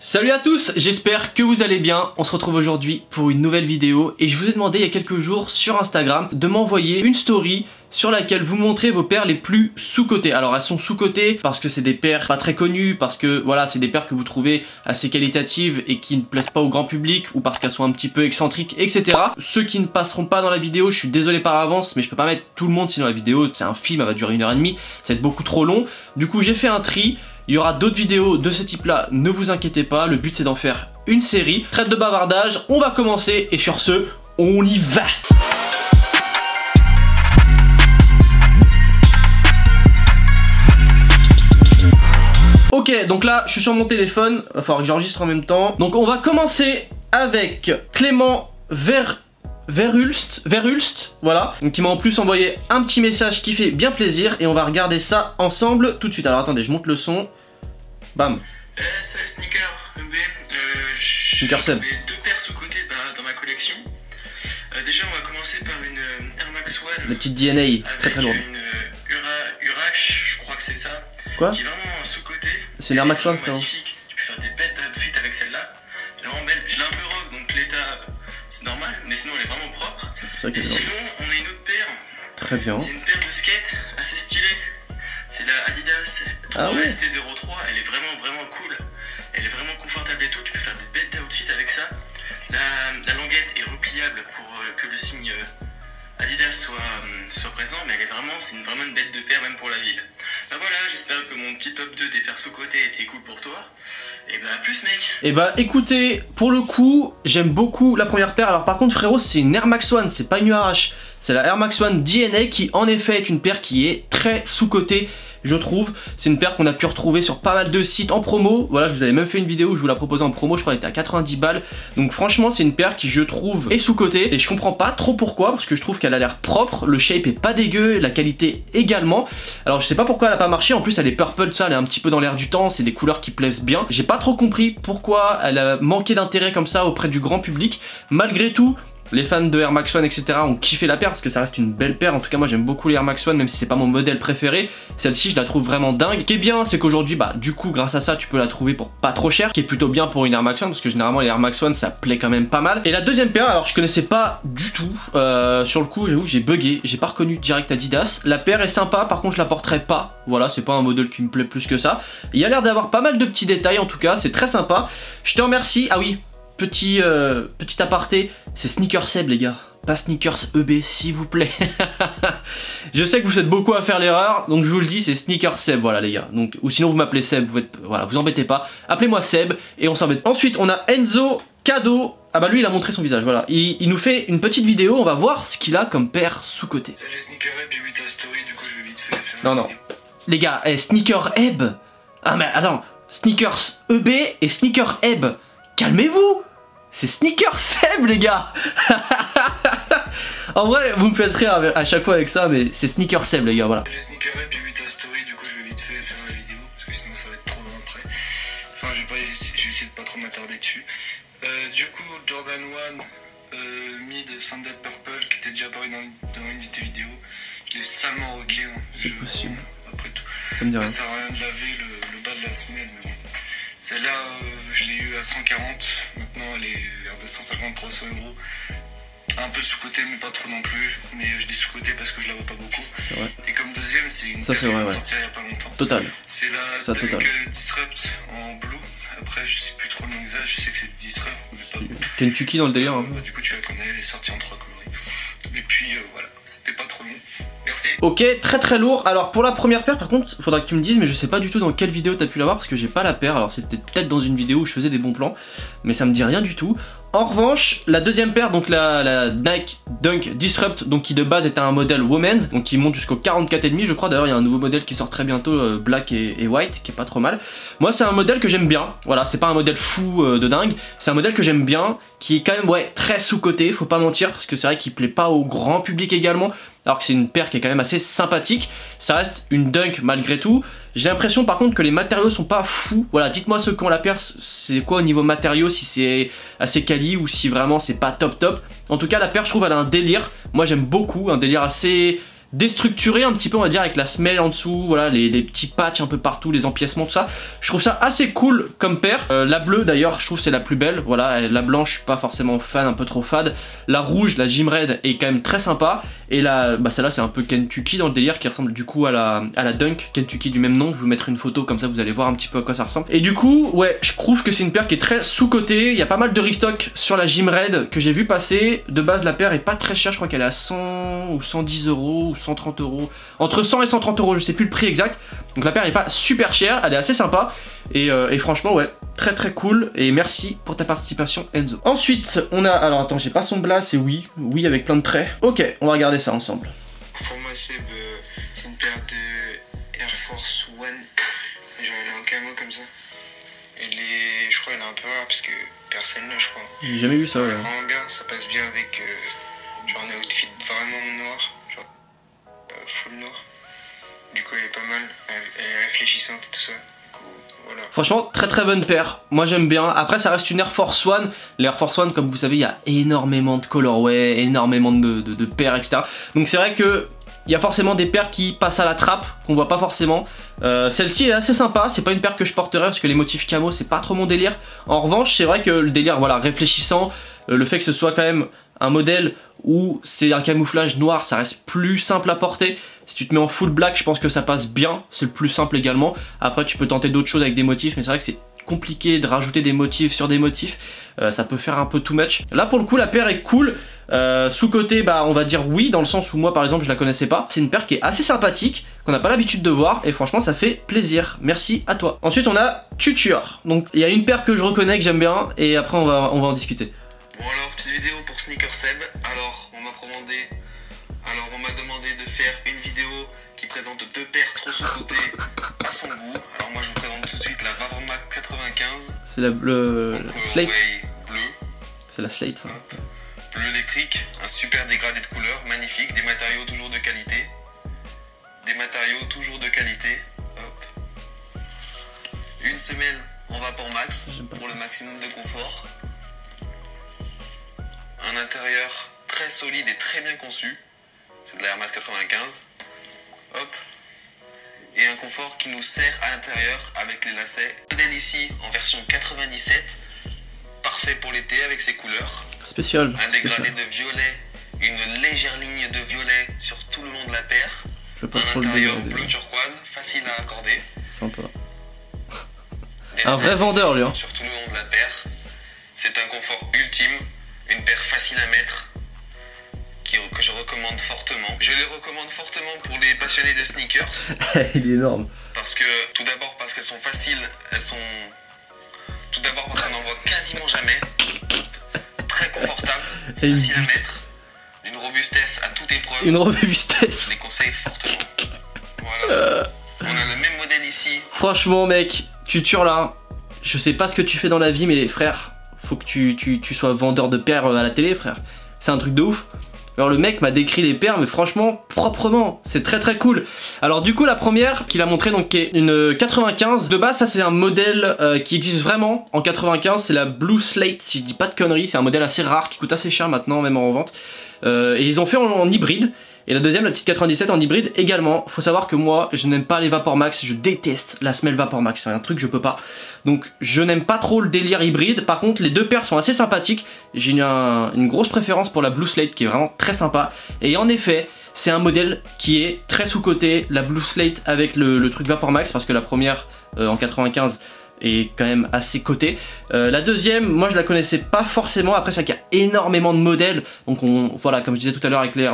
Salut à tous, j'espère que vous allez bien. On se retrouve aujourd'hui pour une nouvelle vidéo et je vous ai demandé il y a quelques jours sur Instagram de m'envoyer une story sur laquelle vous montrez vos paires les plus sous-cotées. Alors elles sont sous-cotées parce que c'est des paires pas très connues, parce que voilà, c'est des paires que vous trouvez assez qualitatives et qui ne plaisent pas au grand public, ou parce qu'elles sont un petit peu excentriques, etc. Ceux qui ne passeront pas dans la vidéo, je suis désolé par avance, mais je peux pas mettre tout le monde sinon la vidéo, c'est un film, elle va durer 1h30, ça va être beaucoup trop long. Du coup j'ai fait un tri. Il y aura d'autres vidéos de ce type là, ne vous inquiétez pas, le but c'est d'en faire une série. Trêve de bavardage, on va commencer et sur ce, on y va. Ok, donc là je suis sur mon téléphone, il va falloir que j'enregistre en même temps. Donc on va commencer avec Clément Verhulst, voilà, donc il m'a en plus envoyé un petit message qui fait bien plaisir et on va regarder ça ensemble tout de suite. Alors attendez, je monte le son. Bam. Salut Sneaker, Sneaker Seb. J'ai deux paires sous-côté dans ma collection. Déjà on va commencer par une Air Max One. La petite DNA, très très lourde. Une Urash, je crois que c'est ça. Quoi? Qui est vraiment sous-côté. C'est une Air Max One, frérot. Magnifique, tu peux faire des bêtes d'outfits avec celle-là. Elle est vraiment belle, je l'ai un peu rock donc l'état c'est normal, mais sinon elle est vraiment propre. Et sinon on a une autre paire. Très bien. C'est une paire de skate assez stylée. C'est la Adidas ST03, elle est vraiment cool. Elle est vraiment confortable et tout, tu peux faire des bêtes d'outfits avec ça. La languette est repliable pour que le signe Adidas soit présent, mais c'est vraiment une bête de paire même pour la ville. Ben voilà, j'espère que mon petit top 2 des paires sous-côté était cool pour toi. Et bah plus mec. Et bah écoutez, pour le coup, j'aime beaucoup la première paire. Alors par contre frérot, c'est une Air Max One, c'est pas une URH. C'est la Air Max One DNA qui en effet est une paire qui est très sous-cotée, je trouve. C'est une paire qu'on a pu retrouver sur pas mal de sites en promo. Voilà, je vous avais même fait une vidéo où je vous la proposais en promo, je crois qu'elle était à 90 balles. Donc franchement, c'est une paire qui je trouve est sous-cotée. Et je comprends pas trop pourquoi, parce que je trouve qu'elle a l'air propre, le shape est pas dégueu, la qualité également. Alors je sais pas pourquoi elle a pas marché, en plus elle est purple, ça, elle est un petit peu dans l'air du temps, c'est des couleurs qui plaisent bien. J'ai pas trop compris pourquoi elle a manqué d'intérêt comme ça auprès du grand public. Malgré tout, les fans de Air Max One, etc. ont kiffé la paire parce que ça reste une belle paire. En tout cas, moi j'aime beaucoup les Air Max One, même si c'est pas mon modèle préféré. Celle-ci, je la trouve vraiment dingue. Ce qui est bien, c'est qu'aujourd'hui, bah, du coup, grâce à ça, tu peux la trouver pour pas trop cher. Ce qui est plutôt bien pour une Air Max One parce que généralement, les Air Max One, ça plaît quand même pas mal. Et la deuxième paire, alors je connaissais pas du tout. Sur le coup, j'avoue, j'ai bugué. J'ai pas reconnu direct Adidas. La paire est sympa, par contre, je la porterai pas. Voilà, c'est pas un modèle qui me plaît plus que ça. Il y a l'air d'avoir pas mal de petits détails en tout cas, c'est très sympa. Je te remercie. Ah oui, petit aparté, c'est Sneaker Seb les gars, pas Sneakers EB s'il vous plaît. Je sais que vous êtes beaucoup à faire l'erreur, donc je vous le dis, c'est Sneaker Seb, voilà les gars. Donc, ou sinon vous m'appelez Seb, voilà, vous embêtez pas, appelez-moi Seb et on s'embête. Ensuite on a Enzo Cadeau. Ah bah lui il a montré son visage, voilà. Il nous fait une petite vidéo, on va voir ce qu'il a comme paire sous-côté. Salut Sneaker Eb, j'ai vu ta story, du coup je vais vite fait faire Non. Les gars, Sneaker Eb. Ah mais attends, Sneakers EB et Sneaker Eb. Calmez-vous. C'est Sneaker Seb les gars. En vrai vous me faites rire à chaque fois avec ça, mais c'est Sneaker Seb les gars, voilà. Salut Sneaker Eb, j'ai vu ta story, du coup je vais vite fait faire la vidéo parce que sinon ça va être trop long après. Enfin je vais essayer de pas trop m'attarder dessus. Du coup Jordan 1 Mid Sandal Purple qui était déjà apparu dans une de tes vidéos, je l'ai salement rocké hein. C'est possible. Après tout. Ça me dit rien. Ça sert à rien de laver le bas de la semelle mais bon. Celle-là, je l'ai eu à 140, maintenant elle est vers 250-300 €. Un peu sous-côté, mais pas trop non plus. Mais je dis sous-côté parce que je la vois pas beaucoup. Et comme deuxième, c'est une paire qui vient de sortir il y a pas longtemps. Total. C'est la Dunk Disrupt en blue. Après, je sais plus trop le nom exact, je sais que c'est Disrupt, mais pas blue. Kentucky dans le délire. Hein. Du coup, tu la connais, elle est sortie en 3 coloris. Et puis voilà, c'était pas trop long. Merci. Ok, très lourd. Alors pour la première paire par contre, faudra que tu me dises, mais je sais pas du tout dans quelle vidéo t'as pu l'avoir parce que j'ai pas la paire. Alors c'était peut-être dans une vidéo où je faisais des bons plans, mais ça me dit rien du tout. En revanche, la deuxième paire, donc la Nike Dunk Disrupt, donc qui de base était un modèle women's, donc qui monte jusqu'au 44,5 je crois. D'ailleurs il y a un nouveau modèle qui sort très bientôt, black et white, qui est pas trop mal. Moi c'est un modèle que j'aime bien, voilà, c'est pas un modèle fou de dingue, c'est un modèle que j'aime bien, qui est quand même très sous-coté, faut pas mentir, parce que c'est vrai qu'il plaît pas au grand public également. Alors que c'est une paire qui est quand même assez sympathique. Ça reste une Dunk malgré tout. J'ai l'impression par contre que les matériaux sont pas fous. Voilà, dites-moi ceux qui ont la paire, c'est quoi au niveau matériaux, si c'est assez quali ou si vraiment c'est pas top. En tout cas la paire je trouve elle a un délire. Moi j'aime beaucoup, un délire assez déstructuré un petit peu, on va dire, avec la semelle en dessous, voilà, les petits patchs un peu partout, les empiècements, tout ça. Je trouve ça assez cool comme paire. La bleue d'ailleurs, je trouve c'est la plus belle, voilà, la blanche, je suis pas forcément fan, un peu trop fade. La rouge, la Gym Red est quand même très sympa. Et là, bah celle-là c'est un peu Kentucky dans le délire, qui ressemble du coup à la Dunk Kentucky du même nom. Je vous mettrai une photo comme ça, vous allez voir un petit peu à quoi ça ressemble. Et du coup, ouais, je trouve que c'est une paire qui est très sous-cotée. Il y a pas mal de restock sur la Gym Red que j'ai vu passer. De base, la paire est pas très chère, je crois qu'elle est à 100 ou 110 euros ou 130 euros. Entre 100 et 130 euros, je sais plus le prix exact. Donc la paire est pas super chère, elle est assez sympa. Et franchement, ouais, très très cool. Et merci pour ta participation, Enzo. Ensuite, on a. Alors attends, j'ai pas son blast, c'est oui. Oui, avec plein de traits. Ok, on va regarder ça ensemble. Pour moi, c'est une paire de Air Force One. Genre, elle est en camo comme ça. Je crois qu'elle est un peu rare parce que personne là, je crois. J'ai jamais vu ça, ouais. Vraiment bien, ça passe bien avec genre un outfit vraiment noir. Genre full noir. Du coup, elle est pas mal. Elle est réfléchissante et tout ça. Voilà. Franchement, très très bonne paire. Moi j'aime bien. Après, ça reste une Air Force One. Les Air Force One, comme vous savez, il y a énormément de colorway, énormément de paires, etc. Donc c'est vrai que il y a forcément des paires qui passent à la trappe, qu'on voit pas forcément. Celle-ci est assez sympa. C'est pas une paire que je porterais parce que les motifs camo, c'est pas trop mon délire. En revanche, c'est vrai que le délire, voilà, réfléchissant, le fait que ce soit quand même un modèle où c'est un camouflage noir, ça reste plus simple à porter. Si tu te mets en full black, je pense que ça passe bien, c'est le plus simple également. Après, tu peux tenter d'autres choses avec des motifs, mais c'est vrai que c'est compliqué de rajouter des motifs sur des motifs. Ça peut faire un peu too much. Là, pour le coup, la paire est cool. Sous-côté, bah, on va dire oui, dans le sens où moi, par exemple, je la connaissais pas. C'est une paire qui est assez sympathique, qu'on n'a pas l'habitude de voir, et franchement, ça fait plaisir. Merci à toi. Ensuite, on a Tuture. Donc, il y a une paire que je reconnais, que j'aime bien, et après, on va en discuter. Bon alors, petite vidéo pour Sneaker Seb. Alors, on m'a demandé de faire une vidéo qui présente deux paires trop sous-cotées à son goût. Alors moi, je vous présente tout de suite la Vapormax 95. C'est la bleu... Slate. Ouais, bleu. C'est la Slate, ça. Bleu électrique, un super dégradé de couleurs, magnifique, des matériaux toujours de qualité. Hop. Une semelle en Vapormax pour le maximum de confort. Un intérieur très solide et très bien conçu. C'est de la Air Max 95. Hop. Et un confort qui nous sert à l'intérieur avec les lacets. Modèle ici en version 97. Parfait pour l'été avec ses couleurs. Spécial. Un dégradé de violet. Une légère ligne de violet sur tout le long de la paire. Un intérieur bleu turquoise, facile à accorder. Sympa. Un vrai vendeur, lui. Hein. Sur tout le long de la paire. C'est un confort ultime. Une paire facile à mettre. Que je recommande fortement. Je les recommande fortement pour les passionnés de sneakers. Il est énorme. Parce que, tout d'abord parce qu'elles sont faciles, tout d'abord parce qu'on n'en voit quasiment jamais. Très confortable, facile à mettre. D'une robustesse à toute épreuve. Une robustesse. Je les conseille fortement. Voilà. On a le même modèle ici. Franchement mec, Tuture là, je sais pas ce que tu fais dans la vie, mais frère, faut que tu sois vendeur de paires à la télé, frère. C'est un truc de ouf. Alors le mec m'a décrit les paires, mais franchement, proprement, c'est très très cool. Alors du coup, la première qu'il a montré, donc qui est une 95. De base, ça c'est un modèle qui existe vraiment en 95, c'est la Blue Slate, si je dis pas de conneries. C'est un modèle assez rare, qui coûte assez cher maintenant, même en revente. Et ils ont fait en hybride. Et la deuxième, la petite 97 en hybride également. Faut savoir que moi, je n'aime pas les Vapormax, je déteste la semelle Vapormax, c'est un truc que je peux pas. Donc je n'aime pas trop le délire hybride. Par contre, les deux paires sont assez sympathiques. J'ai une grosse préférence pour la Blue Slate qui est vraiment très sympa. Et en effet, c'est un modèle qui est très sous-coté, la Blue Slate avec le truc Vapormax, parce que la première en 95 est quand même assez coté. La deuxième, moi je la connaissais pas forcément. Après, ça qu'il y a énormément de modèles, donc voilà, comme je disais tout à l'heure avec les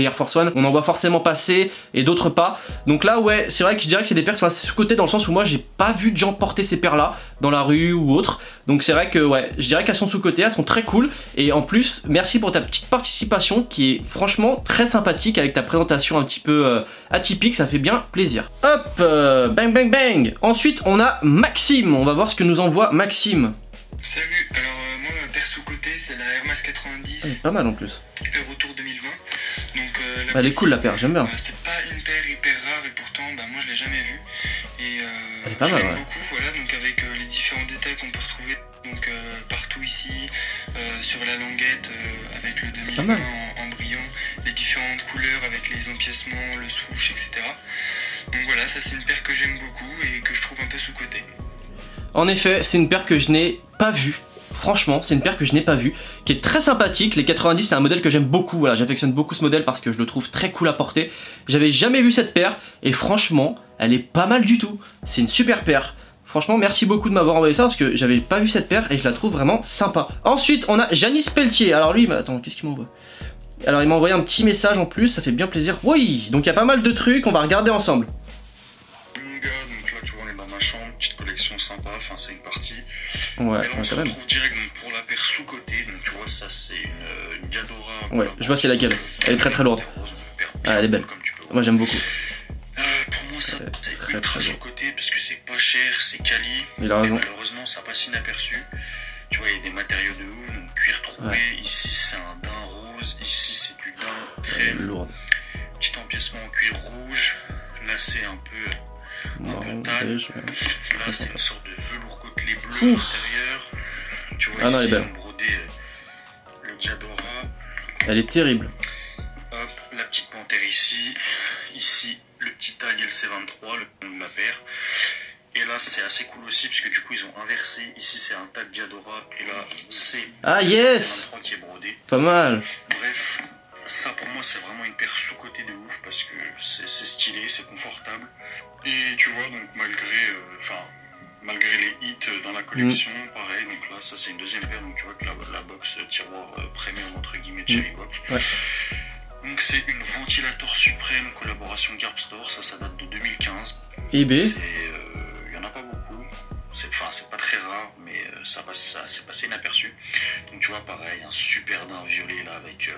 Air Force One, on en voit forcément passer et d'autres pas. Donc là, ouais, c'est vrai que je dirais que c'est des paires qui sont assez sous-cotées, dans le sens où moi j'ai pas vu de gens porter ces paires là dans la rue ou autre. Donc c'est vrai que ouais, je dirais qu'elles sont sous-cotées, elles sont très cool. Et en plus, merci pour ta petite participation qui est franchement très sympathique avec ta présentation un petit peu atypique, ça fait bien plaisir. Hop, bang bang bang. Ensuite, on a Maxime. On va voir ce que nous envoie Maxime. Salut, alors moi ma paire sous-côté, c'est la Air Max 90. Elle est pas mal en plus. Le retour 2020. Donc, elle est cool la paire, j'aime bien. C'est pas une paire hyper rare et pourtant moi je l'ai jamais vue. Et elle est pas mal, ouais. beaucoup, voilà, donc avec les différents détails qu'on peut retrouver donc, partout ici, sur la languette avec le 2020 en brillant, les différentes couleurs avec les empiècements, le swoosh, etc. Donc voilà, ça c'est une paire que j'aime beaucoup et que je trouve un peu sous-cotée. En effet, c'est une paire que je n'ai pas vue. Franchement, c'est une paire que je n'ai pas vue, qui est très sympathique. Les 90, c'est un modèle que j'aime beaucoup. Voilà, j'affectionne beaucoup ce modèle parce que je le trouve très cool à porter. J'avais jamais vu cette paire et franchement, elle est pas mal du tout. C'est une super paire. Franchement, merci beaucoup de m'avoir envoyé ça parce que j'avais pas vu cette paire et je la trouve vraiment sympa. Ensuite, on a Janice Pelletier. Alors lui, attends, qu'est-ce qu'il m'envoie? Alors il m'a envoyé un petit message en plus, ça fait bien plaisir. Oui, donc il y a pas mal de trucs, on va regarder ensemble. Donc là tu vois on est dans ma chambre, petite collection sympa, enfin c'est une partie. Ouais, et là on se retrouve direct donc, pour la paire sous-côté, donc tu vois ça c'est une Diadora. Ouais, je vois c'est laquelle, elle est très très lourde. Ah elle est belle, moi j'aime beaucoup. Pour moi ça c'est ultra sous-côté parce que c'est pas cher, c'est quali. Il a raison. Mais malheureusement ça passe inaperçu. Tu vois il y a des matériaux de ouf, donc cuir troué, ici c'est un daim rose, ici c'est du daim crème. Lourde. Petit empiècement en cuir rouge, là c'est un peu taille. Là c'est une sorte de velours côtelé bleu à l'intérieur. Tu vois ici ils ont brodé le Diadora. Elle est terrible. Hop, la petite panthère ici. Ici le petit tag LC23, le nom de la paire. Et là c'est assez cool aussi parce que du coup ils ont inversé. Ici c'est un tag Diadora et là c'est LC23 qui est brodé. Pas mal. Bref, ça pour moi c'est vraiment une paire sous-côté de ouf parce que c'est stylé, c'est confortable. Et tu vois donc malgré les hits dans la collection, pareil, donc là ça c'est une deuxième paire, donc tu vois que la box tiroir premium entre guillemets de Cherry Box. Ouais. Donc c'est une Ventilator Supreme collaboration Garb Store, ça date de 2015. eBay. Il y en a pas beaucoup, c'est pas très rare, mais ça s'est passé inaperçu. Donc tu vois pareil, un super daim violet là avec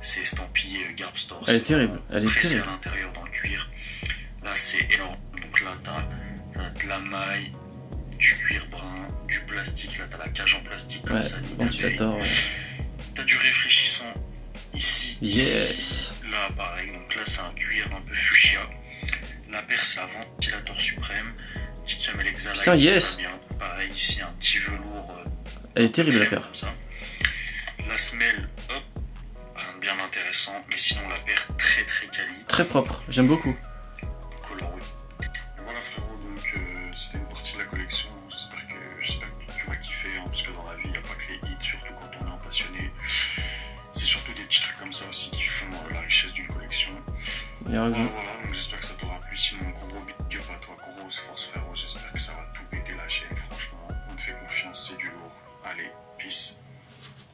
c'est estampillé Garb Store. Elle est terrible, elle est pressé terrible. à l'intérieur dans le cuir. Là c'est énorme, donc là t'as de la maille, du cuir brun, du plastique, là t'as la cage en plastique comme ça, ventilateur. T'as du réfléchissant ici, yes. Là pareil, donc là c'est un cuir un peu fuchsia. La paire c'est la Ventilator Supreme, petite semelle Exalite, putain, yes. bien. Pareil ici un petit velours. Elle est terrible la paire. Comme ça. La semelle, hop. Bien intéressant, mais sinon la paire très très quali. Très propre, j'aime beaucoup. Coloré. Voilà frérot, donc c'était une partie de la collection. J'espère que tu vas kiffer, hein, parce que dans la vie il n'y a pas que les hits, surtout quand on est un passionné. C'est surtout des petits trucs comme ça aussi qui font la richesse d'une collection. Voilà, donc j'espère que ça t'aura plu. Sinon gros big up à toi, grosse force frérot. J'espère que ça va tout péter la chaîne, franchement. On te fait confiance, c'est du lourd. Allez, peace.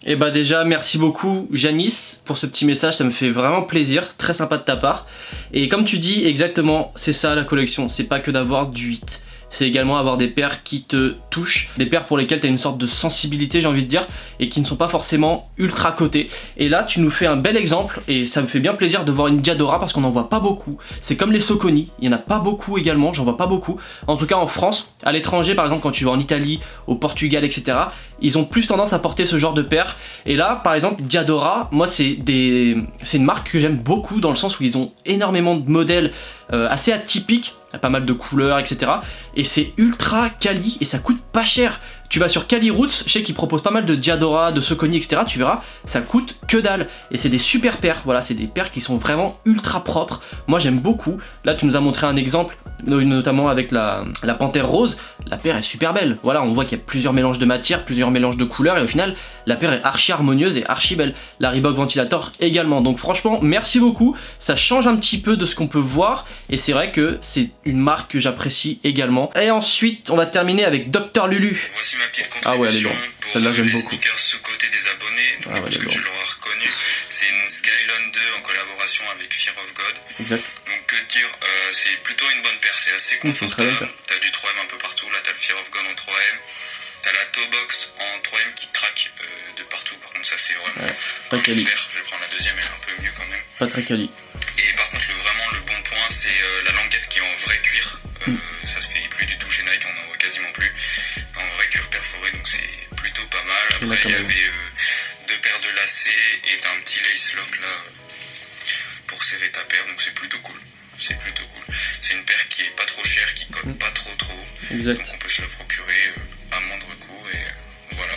Et bah déjà merci beaucoup Janice pour ce petit message, ça me fait vraiment plaisir, très sympa de ta part. Et comme tu dis exactement, c'est ça la collection, c'est pas que d'avoir du 8. C'est également avoir des paires qui te touchent, des paires pour lesquelles tu as une sorte de sensibilité j'ai envie de dire, et qui ne sont pas forcément ultra cotées. Et là tu nous fais un bel exemple et ça me fait bien plaisir de voir une Diadora parce qu'on n'en voit pas beaucoup. C'est comme les Saucony, il n'y en a pas beaucoup également, j'en vois pas beaucoup. En tout cas en France, à l'étranger par exemple quand tu vas en Italie, au Portugal etc, ils ont plus tendance à porter ce genre de paires. Et là par exemple Diadora, moi c'est une marque que j'aime beaucoup dans le sens où ils ont énormément de modèles assez atypiques, pas mal de couleurs etc, et c'est ultra quali et ça coûte pas cher. Tu vas sur Cali Roots, je sais qu'ils proposent pas mal de Diadora, de Saucony etc, tu verras, ça coûte que dalle et c'est des super paires, voilà, c'est des paires qui sont vraiment ultra propres. Moi j'aime beaucoup. Là tu nous as montré un exemple notamment avec la panthère rose, la paire est super belle, voilà, on voit qu'il y a plusieurs mélanges de matières, plusieurs mélanges de couleurs et au final la paire est archi harmonieuse et archi belle. La Reebok Ventilator également, donc franchement merci beaucoup, ça change un petit peu de ce qu'on peut voir et c'est vrai que c'est une marque que j'apprécie également. Et ensuite on va terminer avec Dr Lulu. Voici ma petite contribution pour les sneakers sous-côté des abonnés, donc je pense que tu l'auras reconnu, c'est une Skylon 2 en collaboration avec Fear of God. Exact. Donc que dire, c'est plutôt une bonne paire, c'est assez confortable, t'as du 3M un peu partout, là t'as le Fear of God en 3M, t'as la toe box en 3M qui craque de partout, par contre ça c'est vraiment pas quali. Je vais prendre la deuxième, elle est un peu mieux quand même. Pas très quali. Et par contre vraiment le bon point c'est la languette qui est en vrai cuir, Ça se fait plus du tout chez Nike, on en voit quasiment plus. En vrai cuir perforé, donc c'est plutôt pas mal. Après il y avait 2 paires de lacets et un petit lace lock là pour serrer ta paire, donc c'est plutôt cool. C'est plutôt cool. C'est une paire qui est pas trop chère, qui cote pas trop. Exact. Donc on peut se la procurer à moindre coût et voilà.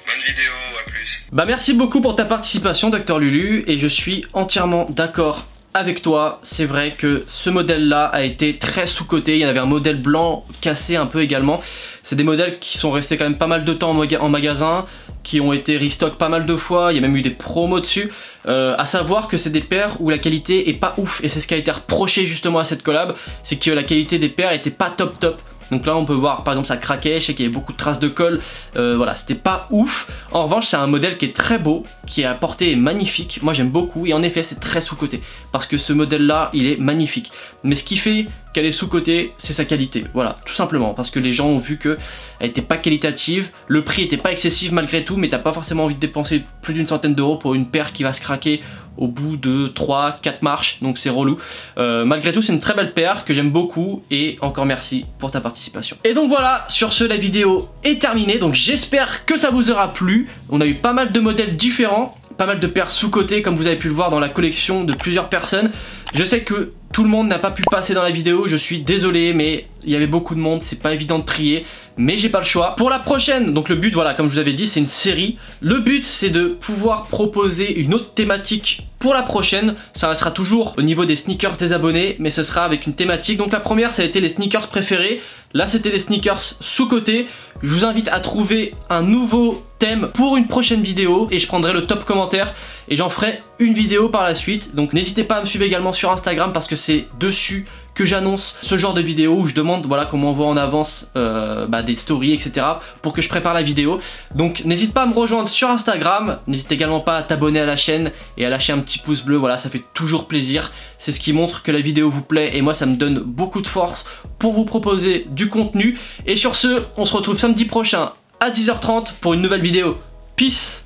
Bonne vidéo, à plus. Bah merci beaucoup pour ta participation Dr Lulu et je suis entièrement d'accord avec toi. C'est vrai que ce modèle là a été très sous-coté. Il y en avait un modèle blanc cassé un peu également. C'est des modèles qui sont restés quand même pas mal de temps en magasin, qui ont été restock pas mal de fois, il y a même eu des promos dessus. À savoir que c'est des paires où la qualité est pas ouf et c'est ce qui a été reproché justement à cette collab, c'est que la qualité des paires était pas top. Donc là on peut voir par exemple ça craquait, je sais qu'il y avait beaucoup de traces de colle, voilà c'était pas ouf. En revanche c'est un modèle qui est très beau, qui est à portée magnifique, moi j'aime beaucoup et en effet c'est très sous-coté parce que ce modèle là il est magnifique. Mais ce qui fait qu'elle est sous-cotée c'est sa qualité, voilà tout simplement parce que les gens ont vu que elle était pas qualitative, le prix était pas excessif malgré tout mais t'as pas forcément envie de dépenser plus d'une centaine d'euros pour une paire qui va se craquer au bout de 3-4 marches, donc c'est relou. Malgré tout c'est une très belle paire que j'aime beaucoup et encore merci pour ta participation. Et donc voilà, sur ce la vidéo est terminée, donc j'espère que ça vous aura plu. On a eu pas mal de modèles différents, pas mal de paires sous-cotées comme vous avez pu le voir dans la collection de plusieurs personnes. Je sais que tout le monde n'a pas pu passer dans la vidéo, je suis désolé mais il y avait beaucoup de monde, c'est pas évident de trier, mais j'ai pas le choix. Pour la prochaine, donc le but voilà comme je vous avais dit c'est une série, le but c'est de pouvoir proposer une autre thématique pour la prochaine, ça restera toujours au niveau des sneakers des abonnés mais ce sera avec une thématique. Donc la première ça a été les sneakers préférés, là c'était les sneakers sous-cotés. Je vous invite à trouver un nouveau thème pour une prochaine vidéo et je prendrai le top commentaire et j'en ferai une vidéo par la suite. Donc n'hésitez pas à me suivre également sur Instagram parce que c'est dessus que j'annonce ce genre de vidéo où je demande voilà comment on voit en avance des stories etc pour que je prépare la vidéo. Donc n'hésite pas à me rejoindre sur Instagram, n'hésite également pas à t'abonner à la chaîne et à lâcher un petit pouce bleu, voilà ça fait toujours plaisir, c'est ce qui montre que la vidéo vous plaît et moi ça me donne beaucoup de force pour vous proposer du contenu. Et sur ce on se retrouve samedi prochain à 10h30 pour une nouvelle vidéo. Peace.